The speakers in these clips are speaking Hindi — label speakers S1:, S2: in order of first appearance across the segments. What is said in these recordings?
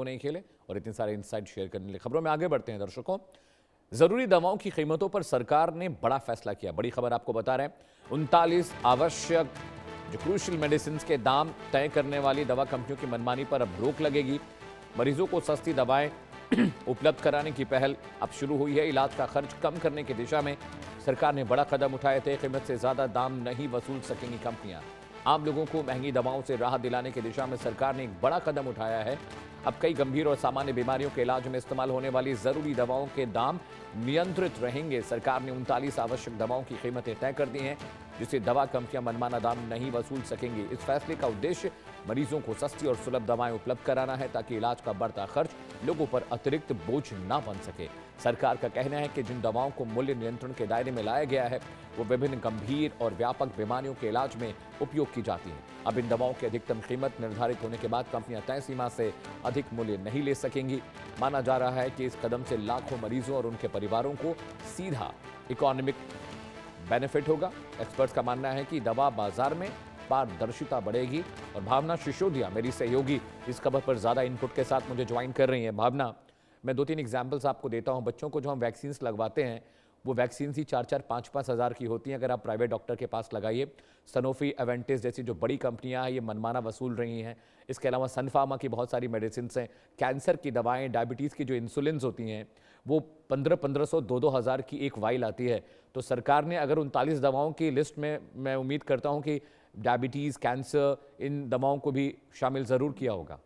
S1: नहीं खेले और इतने सारे इंसाइट शेयर करने के लिए खबरों में आगे बढ़ते हैं। दर्शकों, जरूरी दवाओं की कीमतों पर सरकार ने बड़ा फैसला किया। बड़ी खबर आपको बता रहे हैं। 39 आवश्यक जो क्रूशियल मेडिसिन के दाम तय करने वाली दवा कंपनियों की मनमानी पर अब रोक लगेगी। मरीजों को सस्ती दवाएं उपलब्ध कराने की पहल अब शुरू हुई है। इलाज का खर्च कम करने की दिशा में सरकार ने बड़ा कदम उठाए थे। कीमत से ज्यादा दाम नहीं वसूल सकेंगी कंपनियां। आम लोगों को महंगी दवाओं से राहत दिलाने की दिशा में सरकार ने एक बड़ा कदम उठाया है। अब कई गंभीर और सामान्य बीमारियों के इलाज में इस्तेमाल होने वाली जरूरी दवाओं के दाम नियंत्रित रहेंगे। सरकार ने 39 आवश्यक दवाओं की कीमतें तय कर दी हैं, जिससे दवा कंपनियां मनमाना दाम नहीं वसूल सकेंगी। इस फैसले का उद्देश्य मरीजों को सस्ती और सुलभ दवाएं उपलब्ध कराना है, ताकि इलाज का बढ़ता खर्च लोगों पर अतिरिक्त बोझ ना बन सके। सरकार का कहना है कि जिन दवाओं को मूल्य नियंत्रण के दायरे में लाया गया है, वो विभिन्न गंभीर और व्यापक बीमारियों के इलाज में उपयोग की जाती हैं। अब इन दवाओं की अधिकतम कीमत निर्धारित होने के बाद कंपनियां तय सीमा से अधिक मूल्य नहीं ले सकेंगी। माना जा रहा है कि इस कदम से लाखों मरीजों और उनके परिवारों को सीधा इकोनॉमिक बेनिफिट होगा। एक्सपर्ट्स का मानना है कि दवा बाजार में पारदर्शिता बढ़ेगी। और भावना सिसोदिया मेरी सहयोगी इस खबर पर ज्यादा इनपुट के साथ मुझे ज्वाइन कर रही है। भावना, मैं 2-3 एग्जाम्पल्स आपको देता हूं। बच्चों को जो हम वैक्सीन लगवाते हैं, वो वैक्सीन ही 4-4, 5-5 हज़ार की होती हैं। अगर आप प्राइवेट डॉक्टर के पास लगाइए, सनोफी, एवेंटिस जैसी जो बड़ी कंपनियां हैं, ये मनमाना वसूल रही हैं। इसके अलावा सन फार्मा की बहुत सारी मेडिसिन हैं। कैंसर की दवाएं, डायबिटीज़ की जो इंसुलिन होती हैं, वो 1500, 2-2 हज़ार की एक वाइल आती है। तो सरकार ने अगर 39 दवाओं की लिस्ट में, मैं उम्मीद करता हूँ कि डायबिटीज़, कैंसर, इन दवाओं को भी शामिल ज़रूर किया होगा।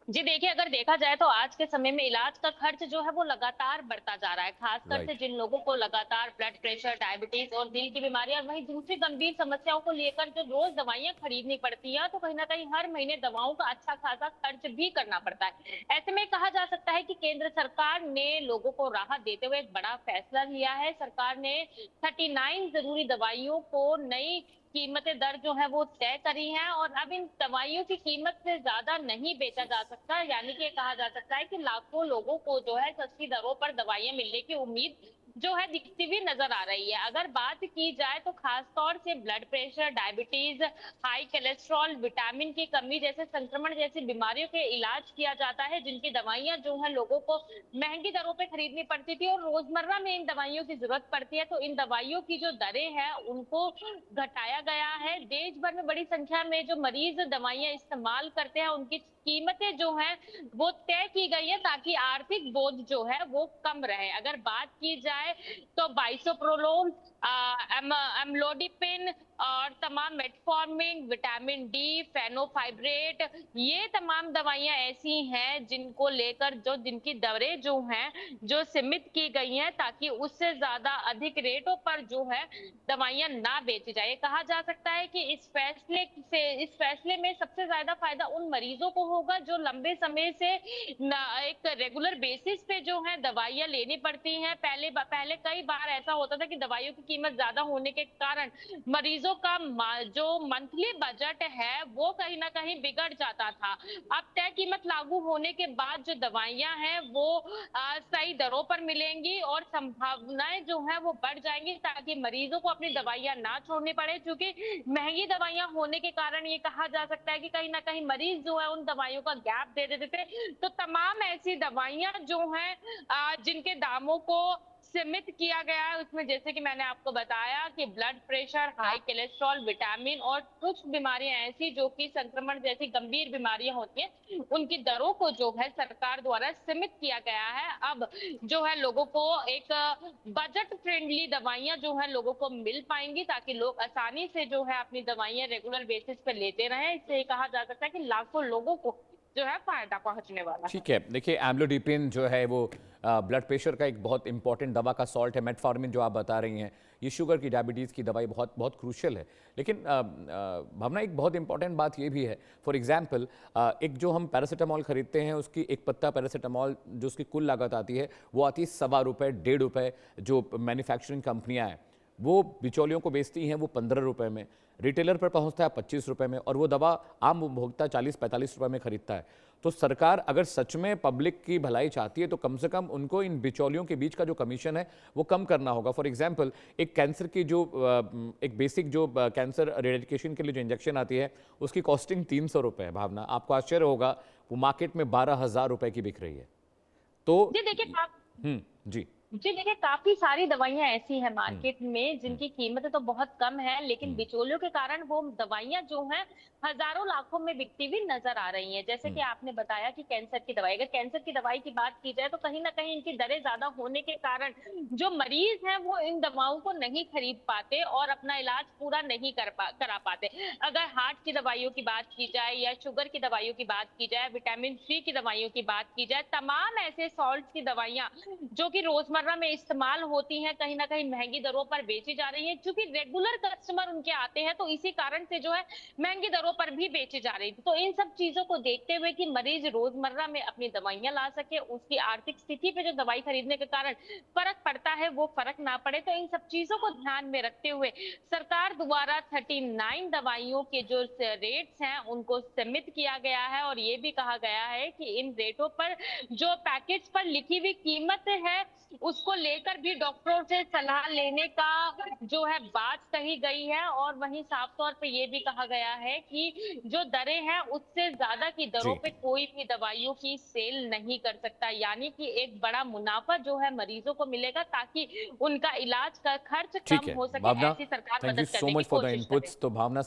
S2: जी देखिए, अगर देखा जाए तो आज के समय में इलाज का खर्च जो है वो लगातार बढ़ता जा रहा है, खासकर से जिन लोगों को लगातार ब्लड प्रेशर, डायबिटीज और दिल की बीमारियां और वहीं दूसरी गंभीर समस्याओं को लेकर जो रोज दवाइयां खरीदनी पड़ती हैं, तो कहीं ना कहीं हर महीने दवाओं का अच्छा खासा खर्च भी करना पड़ता है। ऐसे में कहा जा सकता है कि केंद्र सरकार ने लोगों को राहत देते हुए एक बड़ा फैसला लिया है। सरकार ने 39 जरूरी दवाइयों को नई कीमतें दर जो है वो तय करी हैं, और अब इन दवाइयों की कीमत से ज्यादा नहीं बेचा जा सकता। यानी कि कहा जा सकता है कि लाखों लोगों को जो है सस्ती दरों पर दवाइयां मिलने की उम्मीद जो है दिखती हुई नजर आ रही है। अगर बात की जाए तो खास तौर से blood pressure, diabetes, high cholesterol, vitamin की कमी जैसे संक्रमण जैसी बीमारियों के इलाज किया जाता है, जिनकी दवाइयां जो है लोगों को महंगी दरों पे खरीदनी पड़ती थी और रोजमर्रा में इन दवाइयों की जरूरत पड़ती है। तो इन दवाइयों की जो दरें हैं उनको घटाया गया है। देश भर में बड़ी संख्या में जो मरीज दवाइयां इस्तेमाल करते हैं, उनकी कीमतें जो हैं वो तय की गई है, ताकि आर्थिक बोझ जो है वो कम रहे। अगर बात की जाए तो बाइसोप्रोलोल, एम्लोडिपिन और तमाम मेटफॉर्मिन, विटामिन डी, फेनोफाइब्रेट, ये तमाम दवाइयां ऐसी हैं जिनको लेकर जिनकी दरें जो हैं जो सीमित की गई हैं, ताकि उससे ज्यादा अधिक रेटों पर जो है दवाइयां ना बेची जाए। कहा जा सकता है कि इस फैसले में सबसे ज्यादा फायदा उन मरीजों को होगा जो लंबे समय से एक रेगुलर बेसिस पे जो है दवाइयां लेनी पड़ती हैं। पहले कई बार ऐसा होता था कि दवाइयों की कीमत ज्यादा होने के कारण मरीजों का जो मंथली बजट है वो कहीं ना कहीं बिगड़ जाता था। अब तय कीमत लागू होने के बाद जो दवाइयां हैं वो सही दरों पर मिलेंगी और संभावनाएं जो है वो बढ़ जाएंगी, ताकि मरीजों को अपनी दवाइयां ना छोड़नी पड़े। क्योंकि महंगी दवाइयां होने के कारण ये कहा जा सकता है कि कहीं ना कहीं मरीज जो है उन दवाइयों का गैप दे देते थे। तो तमाम ऐसी दवाइयां जो हैं जिनके दामों को सीमित किया गया है, उसमें जैसे कि मैंने आपको बताया कि blood pressure, high cholesterol, vitamin और कुछ बीमारियां ऐसी जो कि संक्रमण जैसी गंभीर बीमारियां होती हैं, उनकी दरों को जो है सरकार द्वारा सीमित किया गया है। अब जो है लोगों को एक बजट फ्रेंडली दवाइयां जो है लोगों को मिल पाएंगी, ताकि लोग आसानी से जो है अपनी दवाइयां रेगुलर बेसिस पे लेते रहें। इससे कहा जा सकता है कि लाखों लोगों को जो है फायदा पहुंचने वाला है।
S1: ठीक है, देखिए एम्लोडिपिन जो है वो ब्लड प्रेशर का एक बहुत इंपॉर्टेंट दवा का सॉल्ट है। मेटफॉर्मिन जो आप बता रही हैं, ये शुगर की, डायबिटीज़ की दवाई बहुत बहुत क्रूशियल है। लेकिन भावना, एक बहुत इंपॉर्टेंट बात ये भी है। फॉर एग्जांपल, एक जो हम पैरासीटामॉल खरीदते हैं, उसकी एक पत्ता पैरासीटामॉल जो उसकी कुल लागत आती है वो आती है ₹1.25, ₹1.5। जो मैन्युफैक्चरिंग कंपनियाँ हैं वो बिचौलियों को बेचती हैं वो ₹15 में, रिटेलर पर पहुंचता है ₹25 में, और वो दवा आम उपभोक्ता ₹40-45 में खरीदता है। तो सरकार अगर सच में पब्लिक की भलाई चाहती है तो कम से कम उनको इन बिचौलियों के बीच का जो कमीशन है वो कम करना होगा। फॉर एग्जांपल, एक कैंसर की जो एक बेसिक जो कैंसर रेडिकेशन के लिए जो इंजेक्शन आती है, उसकी कॉस्टिंग ₹300 है। भावना, आपको आश्चर्य होगा, वो मार्केट में 12,000 रुपए की बिक रही है। तो
S2: जी देखिए
S1: जी
S2: जी देखिए, काफी सारी दवाइयां ऐसी हैं मार्केट में जिनकी कीमतें तो बहुत कम है, लेकिन बिचौलियों के कारण वो दवाइयां जो हैं हजारों लाखों में बिकती हुई नजर आ रही हैं। जैसे कि आपने बताया कि कैंसर की दवाई, अगर कैंसर की दवाई की बात की जाए तो कहीं ना कहीं इनकी दरें ज्यादा होने के कारण जो मरीज हैं वो इन दवाओं को नहीं खरीद पाते और अपना इलाज पूरा नहीं करा पाते। अगर हार्ट की दवाइयों की बात की जाए या शुगर की दवाइयों की बात की जाए, विटामिन सी की दवाइयों की बात की जाए, तमाम ऐसे सॉल्ट की दवाइयां जो कि रोजमर्रा में इस्तेमाल होती हैं, कहीं ना कहीं महंगी दरों पर बेची जा रही है। क्योंकि रेगुलर कस्टमर उनके आते हैं, तो इसी कारण से जो है महंगी दरों पर भी बेची जा रही थी। तो इन सब चीजों को देखते हुए कि मरीज रोजमर्रा में अपनी दवाइयां ला सके, उसकी आर्थिक स्थिति पे जो दवाई खरीदने के कारण फर्क पड़ता है वो फर्क ना पड़े, तो इन सब चीजों को ध्यान में रखते हुए सरकार द्वारा 39 दवाइयों के जो रेट्स हैं उनको सीमित किया गया है और ये भी कहा गया है कि इन रेटों पर जो पैकेज पर लिखी हुई कीमत है उसको लेकर भी डॉक्टरों से सलाह लेने का जो है बात कही गई है। और वहीं साफ तौर पे ये भी कहा गया है कि जो दरें हैं उससे ज्यादा की दरों
S1: जी
S2: पे कोई भी दवाइयों की सेल नहीं कर सकता, यानी कि एक बड़ा मुनाफा जो है मरीजों को मिलेगा ताकि उनका इलाज का खर्च
S1: ठीक
S2: कम
S1: है
S2: हो सके।
S1: भावना,
S2: ऐसी सरकार
S1: थैंक यू
S2: मदद
S1: सो
S2: करने की
S1: मच फॉर द
S2: कोशिश करे।
S1: इनपुट्स। तो भावना